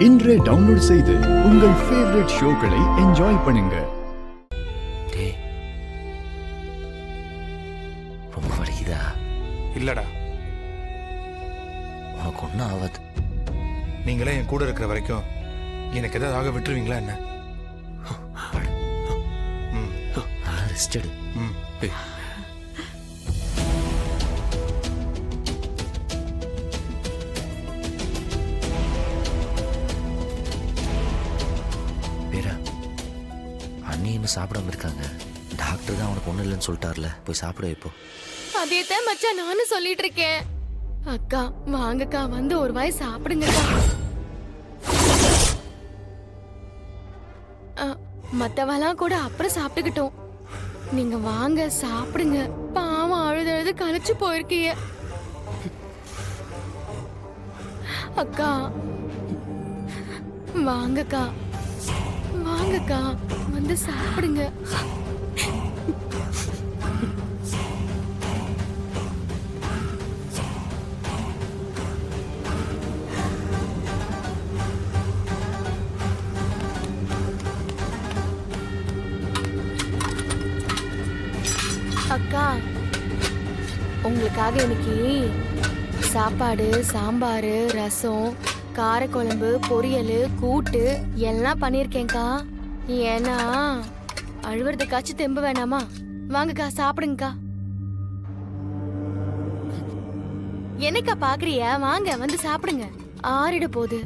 இன்றே டவுன்லோட் செய்து உங்கள் ஃபேவரட் ஷோக்களை என்ஜாய் பண்ணுங்க. டேய், ரொம்ப வலிக்குதா? இல்லடா, உனக்கு ஒன்றும் ஆகாது. நீங்களே என் கூட இருக்கிற வரைக்கும் எனக்கு ஏதாவது ஆக விட்டுருவீங்களா என்ன? நல்லா ரெஸ்ட் எடு. வீரா, அண்ணி இன்னும் சாப்பிடாம இருக்காங்க. டாக்டர் தான் அவனுக்கு ஒன்றும் இல்லைன்னு சொல்லிட்டார்ல, போய் சாப்பிட வைப்போம். அதேதான் மச்சான் நானும் சொல்லிட்டு இருக்கேன். அக்கா வாங்கக்கா, வந்து ஒரு வாய் சாப்பிடுங்கக்கா. மத்தவெல்லாம் கூட அப்புறம் சாப்பிட்டுக்கிட்டோம். நீங்க வாங்க சாப்பிடுங்க. பாவம் அழுது அழுது கழிச்சு போயிருக்கீங்க. அக்கா வாங்கக்கா, வாங்கக்கா, வந்து சாப்பிடுங்க. அக்கா, உங்களுக்காக இன்னைக்கு சாப்பாடு, சாம்பார், ரசம், காரக்குழம்பு, பொரியல், கூட்டு எல்லாம் பண்ணியிருக்கேன்க்கா. ஏன்னா அழுவுறதுக்காச்சும் தெம்பு வேணாமா? வாங்கக்கா சாப்பிடுங்கக்கா. என்னக்கா பாக்குறிய? வாங்க வந்து சாப்பிடுங்க. ஆறிட போகுது.